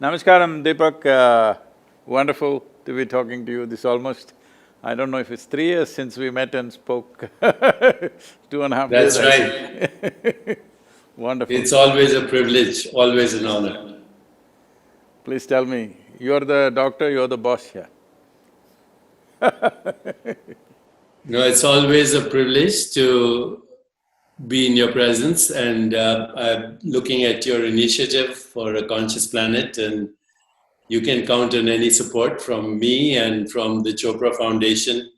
Namaskaram, Deepak. Wonderful to be talking to you. This almost, I don't know if it's 3 years since we met and spoke 2.5 years, That's I right. think. Wonderful. It's always a privilege, always an honor. Please tell me, you're the doctor, you're the boss here. No, it's always a privilege to be in your presence, and I'm looking at your initiative for a conscious planet, and you can count on any support from me and from the Chopra Foundation.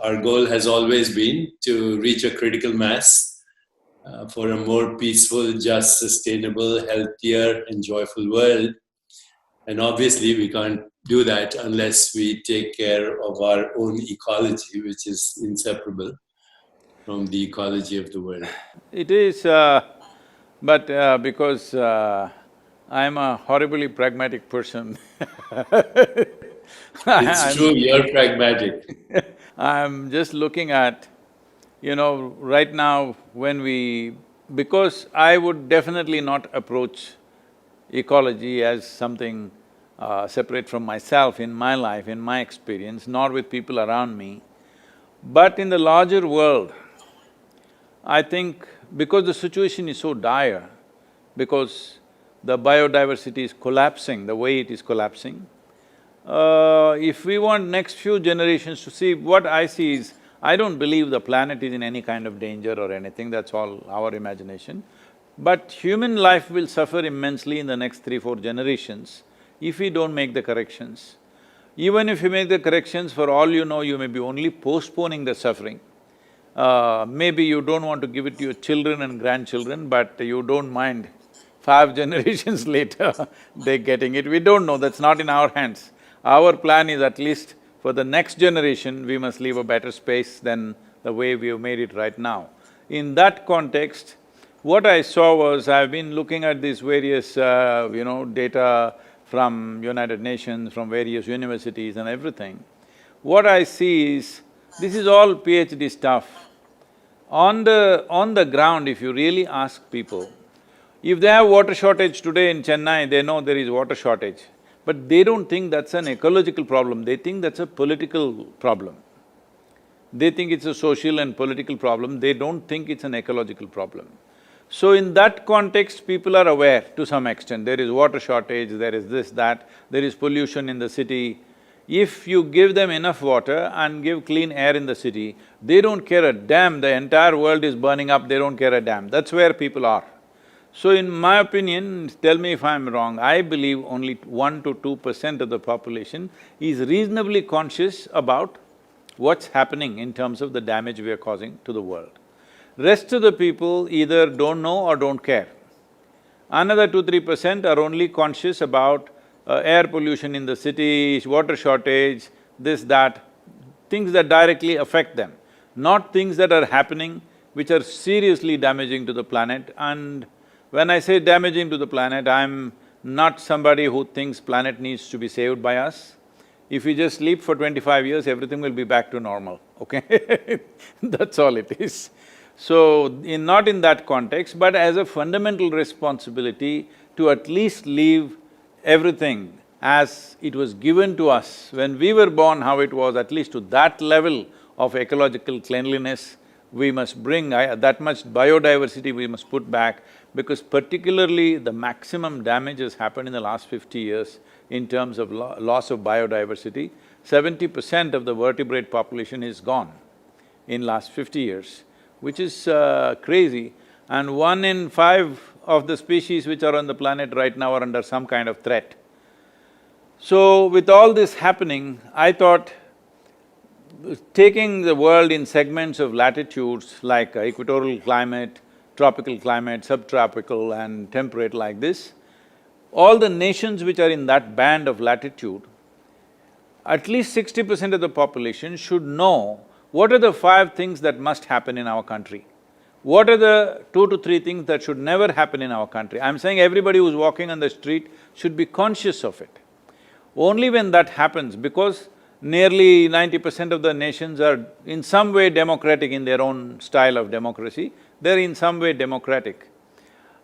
Our goal has always been to reach a critical mass for a more peaceful, just, sustainable, healthier, and joyful world. And obviously, we can't do that unless we take care of our own ecology, which is inseparable from the ecology of the world. It is, but because I'm a horribly pragmatic person It's true, you're pragmatic. I'm just looking at, right now when because I would definitely not approach ecology as something separate from myself in my life, in my experience, nor with people around me. But in the larger world, I think because the situation is so dire, because the biodiversity is collapsing the way it is collapsing, if we want next few generations to see, what I see is, I don't believe the planet is in any kind of danger or anything, that's all our imagination. But human life will suffer immensely in the next 3-4 generations if we don't make the corrections. Even if you make the corrections, for all you know, you may be only postponing the suffering. Maybe you don't want to give it to your children and grandchildren, but you don't mind 5 generations later they're getting it. We don't know, that's not in our hands. Our plan is at least for the next generation, we must leave a better space than the way we have made it right now. In that context, what I saw was, I've been looking at these various, data from United Nations, from various universities and everything. What I see is, this is all PhD stuff. On the ground, if you really ask people, if they have water shortage today in Chennai, they know there is water shortage. But they don't think that's an ecological problem, they think that's a political problem. They think it's a social and political problem, they don't think it's an ecological problem. So in that context, people are aware to some extent, there is water shortage, there is this, that, there is pollution in the city. If you give them enough water and give clean air in the city, they don't care a damn, the entire world is burning up, they don't care a damn, that's where people are. So in my opinion, tell me if I'm wrong, I believe only 1 to 2% of the population is reasonably conscious about what's happening in terms of the damage we are causing to the world. Rest of the people either don't know or don't care. Another 2-3% are only conscious about air pollution in the city, water shortage, this, that, things that directly affect them, not things that are happening which are seriously damaging to the planet. And when I say damaging to the planet, I'm not somebody who thinks planet needs to be saved by us. If we just sleep for 25 years, everything will be back to normal, okay? That's all it is. So, not in that context, but as a fundamental responsibility to at least leave everything as it was given to us when we were born, how it was, at least to that level of ecological cleanliness, we must bring that much biodiversity we must put back, because particularly the maximum damage has happened in the last 50 years in terms of loss of biodiversity. 70% of the vertebrate population is gone in last 50 years, which is crazy. And 1 in 5 of the species which are on the planet right now are under some kind of threat. So with all this happening, I thought taking the world in segments of latitudes like equatorial climate, tropical climate, subtropical and temperate like this, all the nations which are in that band of latitude, at least 60% of the population should know what are the 5 things that must happen in our country. What are the 2 to 3 things that should never happen in our country? I'm saying everybody who's walking on the street should be conscious of it. Only when that happens, because nearly 90% of the nations are in some way democratic in their own style of democracy, they're in some way democratic.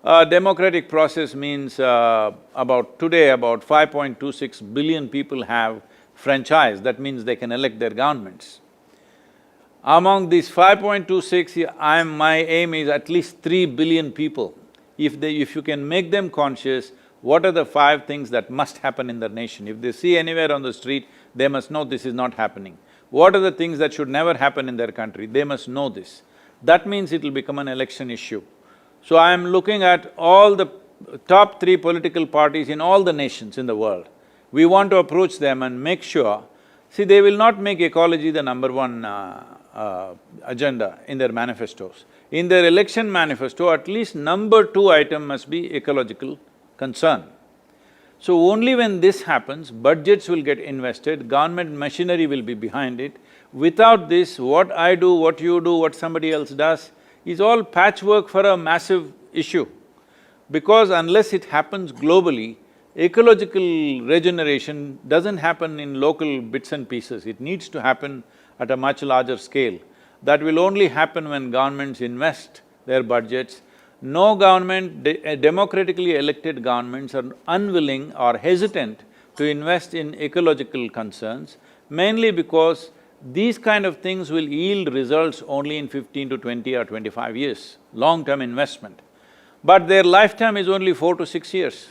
Democratic process means today about 5.26 billion people have franchise, that means they can elect their governments. Among these 5.26, my aim is at least 3 billion people. If you can make them conscious, what are the 5 things that must happen in their nation? If they see anywhere on the street, they must know this is not happening. What are the things that should never happen in their country? They must know this. That means it'll become an election issue. So I am looking at all the top 3 political parties in all the nations in the world. We want to approach them and make sure… See, they will not make ecology the number 1 agenda in their manifestos. In their election manifesto, at least number 2 item must be ecological concern. So only when this happens, budgets will get invested, government machinery will be behind it. Without this, what I do, what you do, what somebody else does, is all patchwork for a massive issue. Because unless it happens globally, ecological regeneration doesn't happen in local bits and pieces, it needs to happen at a much larger scale. That will only happen when governments invest their budgets. No government, democratically elected governments are unwilling or hesitant to invest in ecological concerns, mainly because these kind of things will yield results only in 15 to 20 or 25 years, long-term investment. But their lifetime is only 4 to 6 years.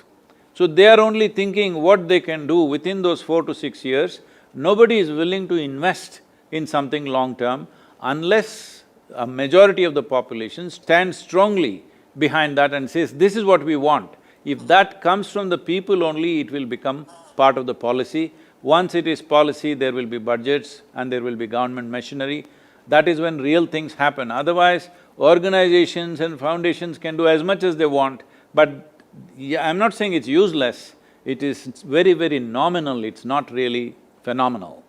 So they are only thinking what they can do within those 4 to 6 years. Nobody is willing to invest in something long-term unless a majority of the population stands strongly behind that and says, this is what we want. If that comes from the people only, it will become part of the policy. Once it is policy, there will be budgets and there will be government machinery. That is when real things happen. Otherwise, organizations and foundations can do as much as they want, but I'm not saying it's useless, it is very, very nominal, it's not really phenomenal.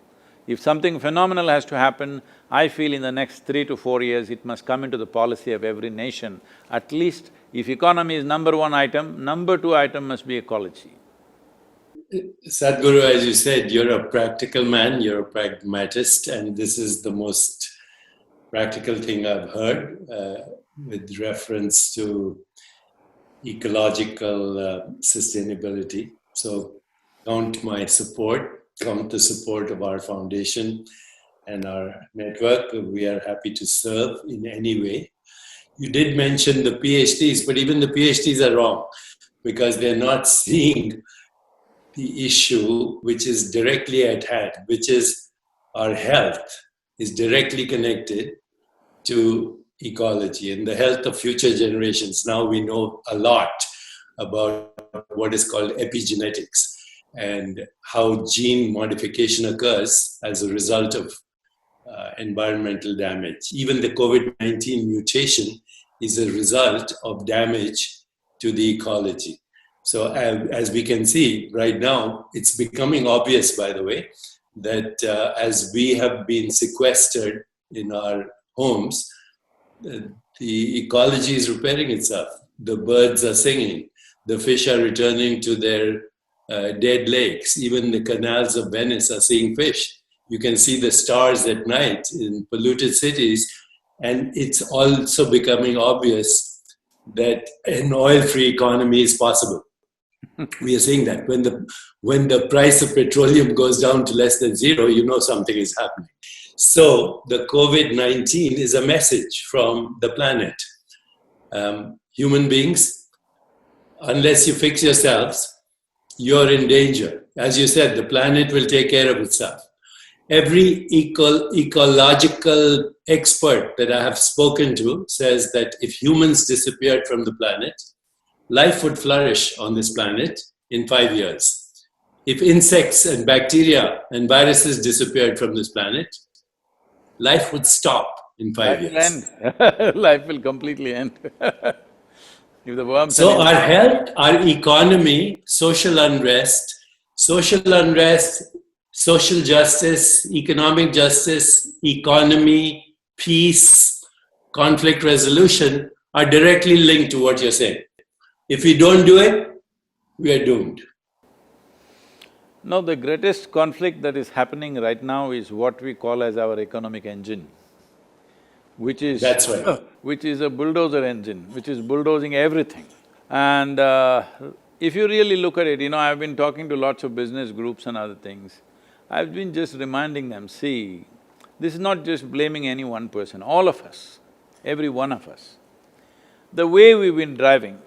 If something phenomenal has to happen, I feel in the next 3 to 4 years, it must come into the policy of every nation. At least if economy is number 1 item, number 2 item must be ecology. Sadhguru, as you said, you're a practical man, you're a pragmatist, and this is the most practical thing I've heard with reference to ecological sustainability. So count my support, count the support of our foundation and our network. We are happy to serve in any way. You did mention the PhDs, but even the PhDs are wrong because they're not seeing the issue which is directly at hand, which is our health is directly connected to ecology and the health of future generations. Now we know a lot about what is called epigenetics and how gene modification occurs as a result of environmental damage. Even the COVID-19 mutation is a result of damage to the ecology. So as we can see right now, it's becoming obvious, by the way, that as we have been sequestered in our homes, the ecology is repairing itself. The birds are singing, the fish are returning to their dead lakes. Even the canals of Venice are seeing fish. You can see the stars at night in polluted cities, and it's also becoming obvious that an oil-free economy is possible. We are seeing that when the price of petroleum goes down to less than 0, you know something is happening. So the COVID-19 is a message from the planet. Human beings, unless you fix yourselves, you're in danger. As you said, the planet will take care of itself. Every ecological expert that I have spoken to says that if humans disappeared from the planet, life would flourish on this planet in 5 years. If insects and bacteria and viruses disappeared from this planet, life would stop in 5 years. Life will end. Life will completely end. If the worms… So our health, our economy, social unrest, social justice, economic justice, economy, peace, conflict resolution are directly linked to what you're saying. If we don't do it, we are doomed. No, the greatest conflict that is happening right now is what we call as our economic engine, which is… That's right. Which is a bulldozer engine, which is bulldozing everything. And if you really look at it, I've been talking to lots of business groups and other things. I've been just reminding them, see, this is not just blaming any one person, all of us, every one of us. The way we've been driving,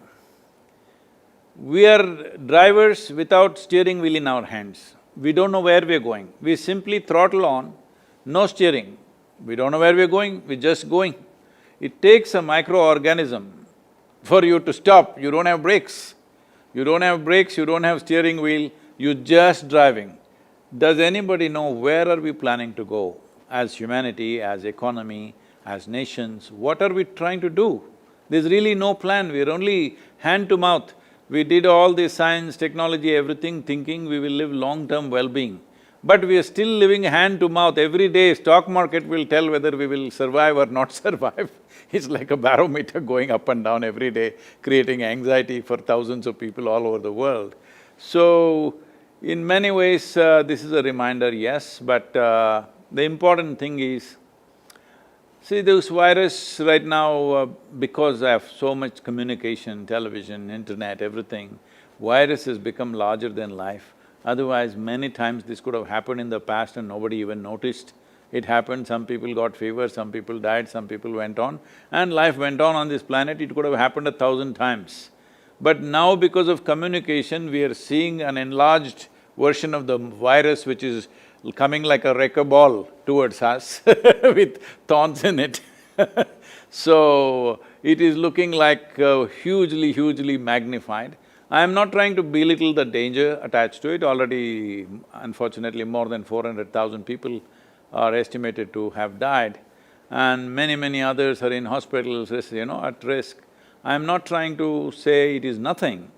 we are drivers without steering wheel in our hands. We don't know where we're going. We simply throttle on, no steering. We don't know where we're going, we're just going. It takes a microorganism for you to stop. You don't have brakes. You don't have brakes, you don't have steering wheel, you're just driving. Does anybody know where are we planning to go as humanity, as economy, as nations? What are we trying to do? There's really no plan, we're only hand to mouth. We did all this science, technology, everything, thinking we will live long-term well-being. But we are still living hand to mouth. Every day, stock market will tell whether we will survive or not survive. It's like a barometer going up and down every day, creating anxiety for thousands of people all over the world. So, in many ways, this is a reminder, yes, but the important thing is, see, this virus right now, because of so much communication, television, internet, everything, virus has become larger than life. Otherwise, many times this could have happened in the past and nobody even noticed. It happened, some people got fever, some people died, some people went on, and life went on this planet, it could have happened 1,000 times. But now because of communication, we are seeing an enlarged version of the virus which is coming like a wrecking ball towards us with thorns in it. So, it is looking like hugely magnified. I am not trying to belittle the danger attached to it. Already, unfortunately, more than 400,000 people are estimated to have died, and many others are in hospitals, at risk. I am not trying to say it is nothing,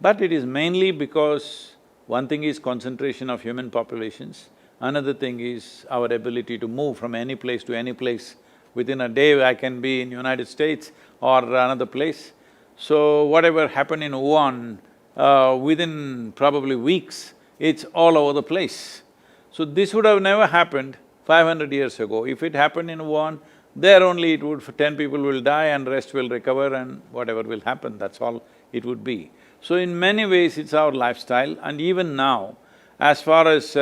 but it is mainly because one thing is concentration of human populations, another thing is our ability to move from any place to any place. Within a day, I can be in United States or another place. So, whatever happened in Wuhan, within probably weeks, it's all over the place. So, this would have never happened 500 years ago. If it happened in Wuhan, there only it would… 10 people will die and rest will recover and whatever will happen, that's all it would be. So, in many ways, it's our lifestyle, and even now, as far as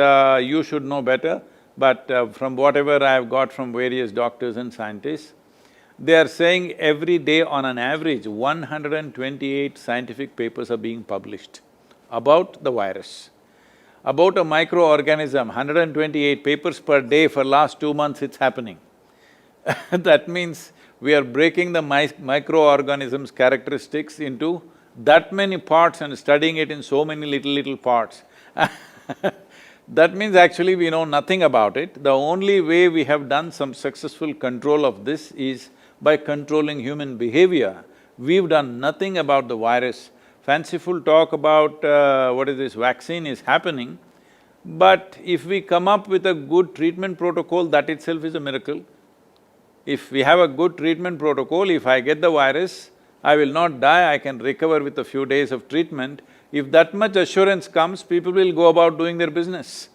you should know better, but from whatever I've got from various doctors and scientists, they are saying every day on an average, 128 scientific papers are being published about the virus. About a microorganism, 128 papers per day for last 2 months it's happening. That means we are breaking the microorganism's characteristics into that many parts and studying it in so many little parts. That means actually we know nothing about it. The only way we have done some successful control of this is by controlling human behavior. We've done nothing about the virus. Fanciful talk about vaccine is happening, but if we come up with a good treatment protocol, that itself is a miracle. If we have a good treatment protocol, if I get the virus, I will not die, I can recover with a few days of treatment. If that much assurance comes, people will go about doing their business.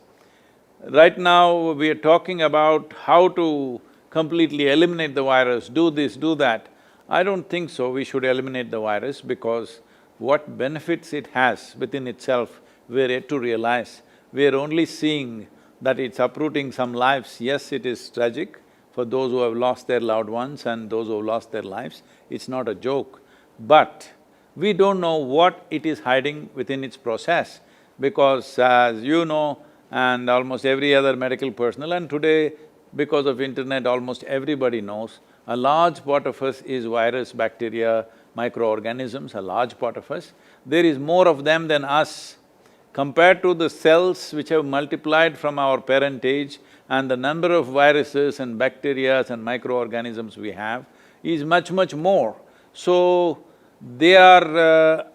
Right now, we are talking about how to completely eliminate the virus, do this, do that. I don't think so, we should eliminate the virus because what benefits it has within itself, we're yet to realize. We're only seeing that it's uprooting some lives. Yes, it is tragic for those who have lost their loved ones and those who have lost their lives, it's not a joke. But we don't know what it is hiding within its process, because as you know, and almost every other medical personnel, and today because of internet almost everybody knows, a large part of us is virus, bacteria, microorganisms, a large part of us. There is more of them than us. Compared to the cells which have multiplied from our parentage and the number of viruses and bacteria and microorganisms we have is much more. So, they are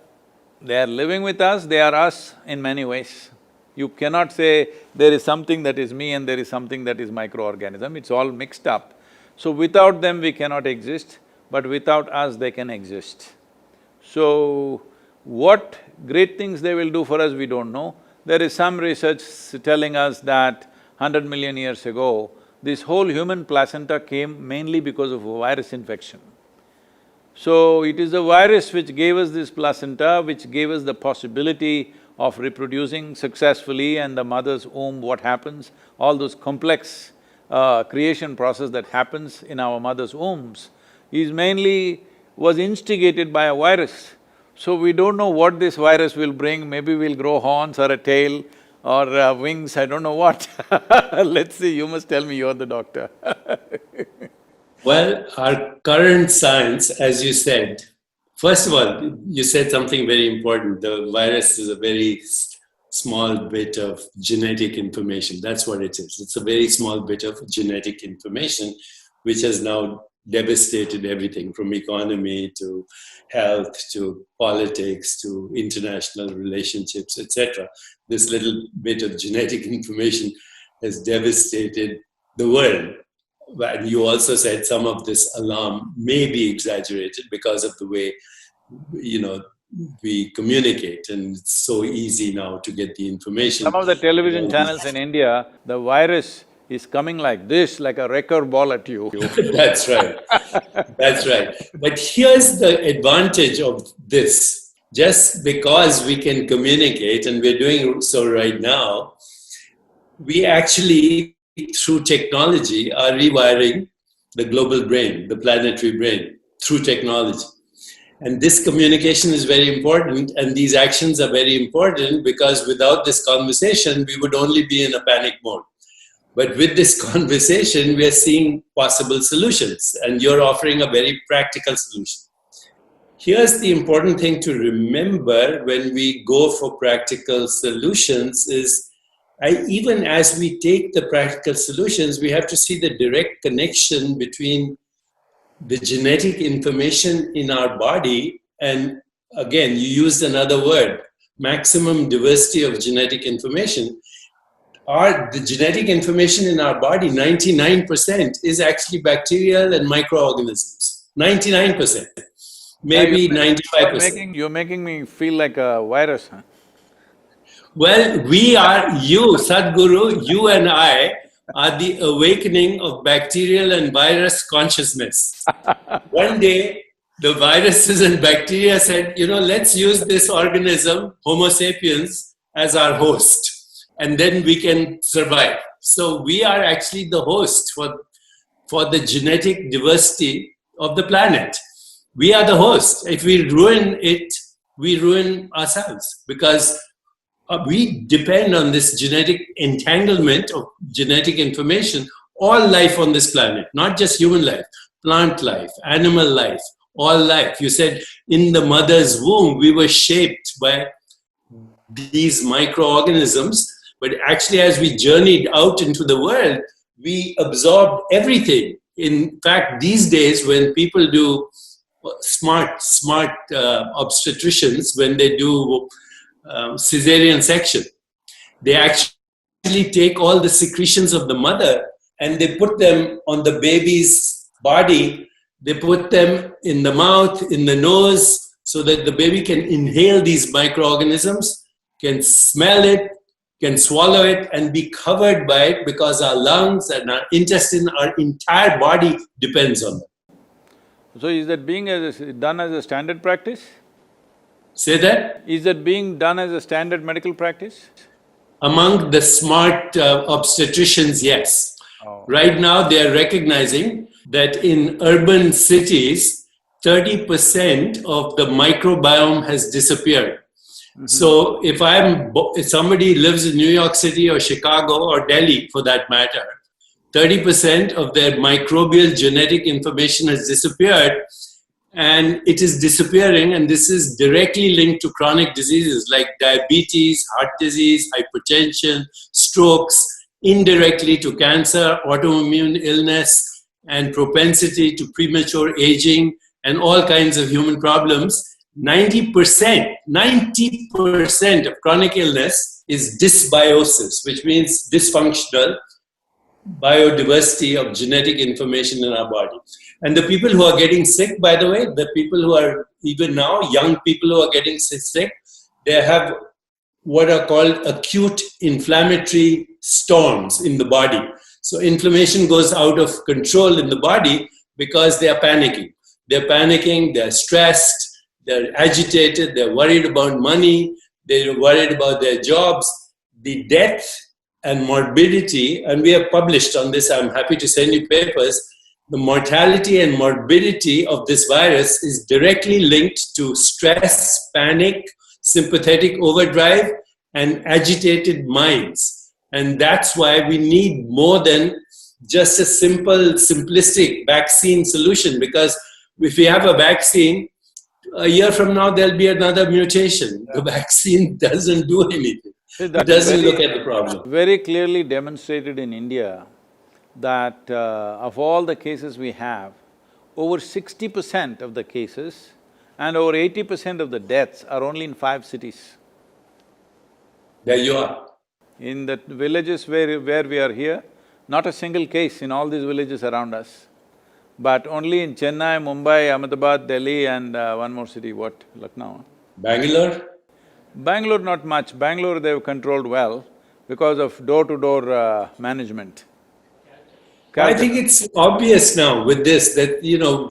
living with us, they are us in many ways. You cannot say there is something that is me and there is something that is microorganism, it's all mixed up. So without them we cannot exist, but without us they can exist. So, what great things they will do for us, we don't know. There is some research telling us that 100 million years ago, this whole human placenta came mainly because of a virus infection. So it is the virus which gave us this placenta, which gave us the possibility of reproducing successfully, and the mother's womb, what happens, all those complex creation process that happens in our mother's wombs was instigated by a virus. So we don't know what this virus will bring, maybe we'll grow horns or a tail or wings, I don't know what. Let's see, you must tell me, you're the doctor. Well, our current science, as you said, first of all, you said something very important. The virus is a very small bit of genetic information. That's what it is. It's a very small bit of genetic information which has now devastated everything from economy to health to politics to international relationships, etc. This little bit of genetic information has devastated the world. And you also said some of this alarm may be exaggerated because of the way, we communicate, and it's so easy now to get the information. Some of the television channels in India, the virus is coming like this, like a wrecker ball at you. That's right. That's right. But here's the advantage of this. Just because we can communicate, and we're doing so right now, we actually, through technology, are rewiring the global brain, the planetary brain, through technology. And this communication is very important, and these actions are very important, because without this conversation, we would only be in a panic mode. But with this conversation, we are seeing possible solutions, and you're offering a very practical solution. Here's the important thing to remember when we go for practical solutions is, even as we take the practical solutions, we have to see the direct connection between the genetic information in our body, and again, you used another word, maximum diversity of genetic information. The genetic information in our body, 99% is actually bacterial and microorganisms. 99%, maybe 95%. You're making me feel like a virus, huh? Well, we are, you, Sadhguru, you and I are the awakening of bacterial and virus consciousness. One day, the viruses and bacteria said, let's use this organism, Homo sapiens, as our host, and then we can survive. So we are actually the host for the genetic diversity of the planet. We are the host. If we ruin it, we ruin ourselves, because we depend on this genetic entanglement of genetic information. All life on this planet, not just human life, plant life, animal life, all life. You said in the mother's womb, we were shaped by these microorganisms, but actually as we journeyed out into the world, we absorbed everything. In fact, these days when people do smart obstetricians, when they do cesarean section, they actually take all the secretions of the mother and they put them on the baby's body. They put them in the mouth, in the nose, so that the baby can inhale these microorganisms, can smell it, can swallow it, and be covered by it, because our lungs and our intestine, our entire body depends on them. So is that being done as a standard practice? Say that? Is that being done as a standard medical practice? Among the smart obstetricians, yes. Oh. Right now, they are recognizing that in urban cities, 30% of the microbiome has disappeared. Mm-hmm. So if somebody lives in New York City or Chicago or Delhi, for that matter, 30% of their microbial genetic information has disappeared. And it is disappearing, and this is directly linked to chronic diseases like diabetes, heart disease, hypertension, strokes, indirectly to cancer, autoimmune illness, and propensity to premature aging, and all kinds of human problems. 90% of chronic illness is dysbiosis, which means dysfunctional biodiversity of genetic information in our body. And the people who are getting sick, by the way, the people who are even now, young people who are getting sick, they have what are called acute inflammatory storms in the body. So inflammation goes out of control in the body because they are panicking. they're panicking, they're stressed, they're agitated, they're worried about money, they're worried about their jobs. The death and morbidity, and we have published on this, I'm happy to send you papers, the mortality and morbidity of this virus is directly linked to stress, panic, sympathetic overdrive, and agitated minds. And that's why we need more than just a simple, simplistic vaccine solution. Because if we have a vaccine, a year from now there'll be another mutation. The vaccine doesn't do anything. See, It that's doesn't look at the problem. very clearly demonstrated in India that of all the cases we have, over 60% of the cases and over 80% of the deaths are only in 5 cities. There you are. In the villages where we are here, not a single case in all these villages around us. But only in Chennai, Mumbai, Ahmedabad, Delhi and one more city, what? Lucknow? Bangalore? Bangalore not much. Bangalore they've controlled well because of door-to-door management. I think it's obvious now with this that,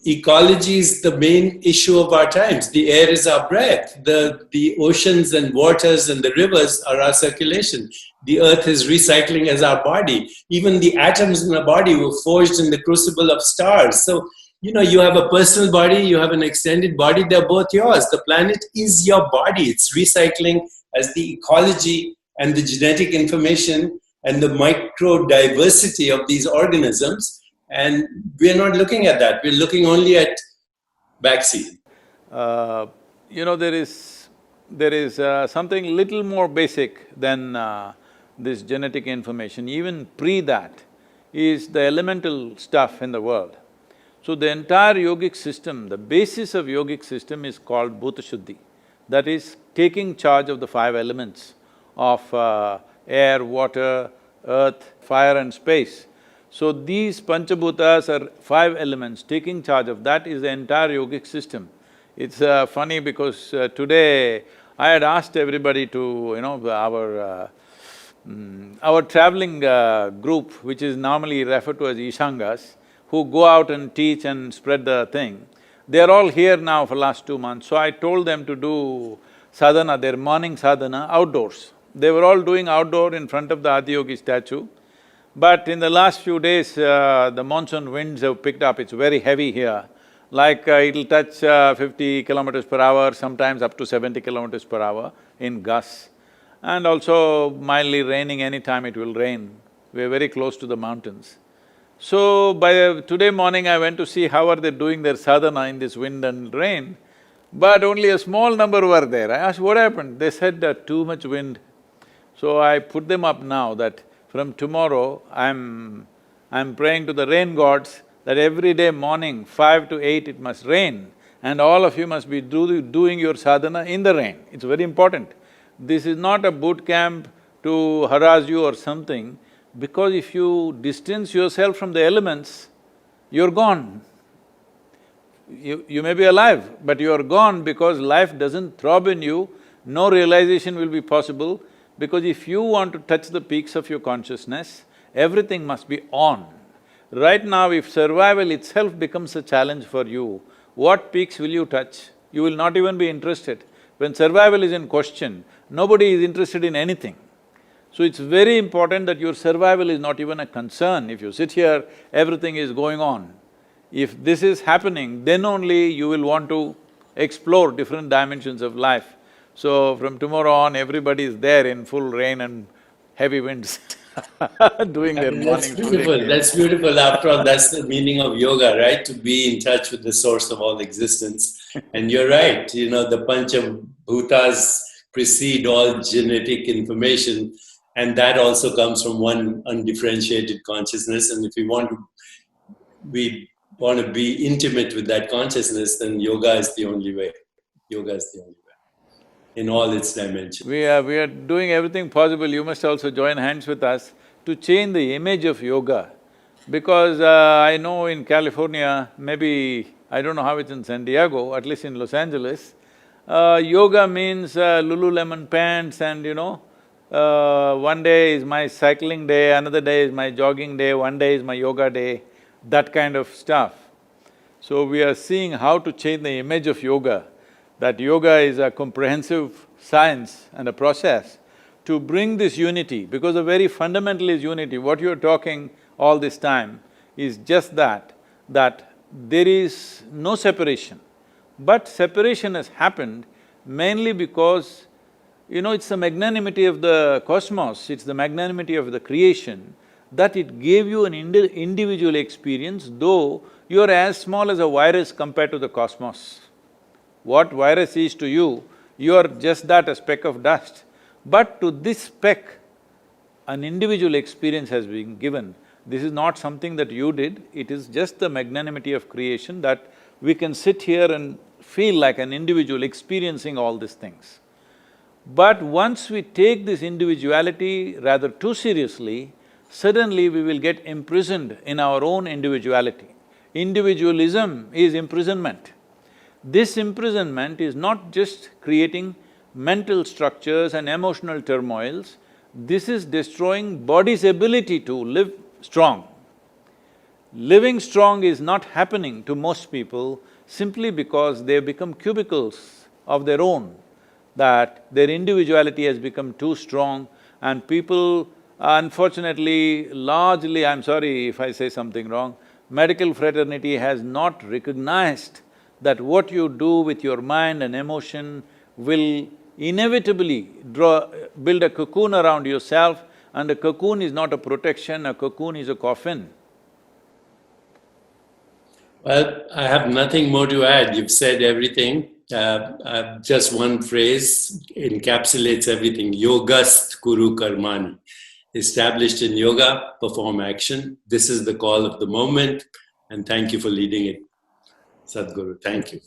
ecology is the main issue of our times. The air is our breath. The oceans and waters and the rivers are our circulation. The earth is recycling as our body. Even the atoms in our body were forged in the crucible of stars. So, you have a personal body, you have an extended body, they're both yours. The planet is your body. It's recycling as the ecology and the genetic information and the micro diversity of these organisms, and we're not looking at that. We're looking only at vaccine. There is something little more basic than this genetic information. Even pre that is the elemental stuff in the world. So the entire yogic system, the basis of yogic system is called Bhuta Shuddhi. That is taking charge of the 5 elements of air, water, earth, fire and space. So these Panchabhutas are 5 elements, taking charge of that is the entire yogic system. It's funny because today I had asked everybody to, our traveling group, which is normally referred to as Ishangas, who go out and teach and spread the thing, they're all here now for last 2 months. So I told them to do sadhana, their morning sadhana outdoors. They were all doing outdoor in front of the Adiyogi statue. But in the last few days, the monsoon winds have picked up, it's very heavy here. Like it'll touch 50 kilometers per hour, sometimes up to 70 kilometers per hour in gusts. And also mildly raining, anytime it will rain. We're very close to the mountains. So today morning I went to see how are they doing their sadhana in this wind and rain, but only a small number were there. I asked, what happened? They said too much wind. So I put them up now that from tomorrow I'm praying to the rain gods that every day morning 5 to 8 it must rain and all of you must be doing your sadhana in the rain. It's very important. This is not a boot camp to harass you or something, because if you distance yourself from the elements, you're gone. You may be alive, but you're gone because life doesn't throb in you, no realization will be possible, because if you want to touch the peaks of your consciousness, everything must be on. Right now, if survival itself becomes a challenge for you, what peaks will you touch? You will not even be interested. When survival is in question, nobody is interested in anything. So it's very important that your survival is not even a concern. If you sit here, everything is going on. If this is happening, then only you will want to explore different dimensions of life. So from tomorrow on, everybody is there in full rain and heavy winds doing their morning. That's beautiful, that's beautiful. After all, that's the meaning of yoga, right? To be in touch with the source of all existence. And you're right, the Panchabhutas precede all genetic information, and that also comes from one undifferentiated consciousness. And if we want to be intimate with that consciousness, then yoga is the only way. Yoga is the only way in all its dimensions. We are doing everything possible. You must also join hands with us to change the image of yoga. Because I know in California, maybe I don't know how it's in San Diego, at least in Los Angeles, yoga means Lululemon pants and one day is my cycling day, another day is my jogging day, one day is my yoga day, that kind of stuff. So we are seeing how to change the image of yoga, that yoga is a comprehensive science and a process to bring this unity, because the very fundamental is unity. What you're talking all this time is just that there is no separation. But separation has happened mainly because, it's the magnanimity of the cosmos, it's the magnanimity of the creation that it gave you an individual experience, though you're as small as a virus compared to the cosmos. What virus is to you, you're just that, a speck of dust. But to this speck, an individual experience has been given. This is not something that you did, it is just the magnanimity of creation that we can sit here and feel like an individual experiencing all these things. But once we take this individuality rather too seriously, suddenly we will get imprisoned in our own individuality. Individualism is imprisonment. This imprisonment is not just creating mental structures and emotional turmoils, this is destroying body's ability to live strong. Living strong is not happening to most people simply because they've become cubicles of their own, that their individuality has become too strong, and people, unfortunately, largely, I'm sorry if I say something wrong, medical fraternity has not recognized that what you do with your mind and emotion will inevitably build a cocoon around yourself, and a cocoon is not a protection, a cocoon is a coffin. Well, I have nothing more to add. You've said everything. Just one phrase encapsulates everything. Yogast Kuru Karmani. Established in yoga, perform action. This is the call of the moment, and thank you for leading it, Sadhguru. Thank you.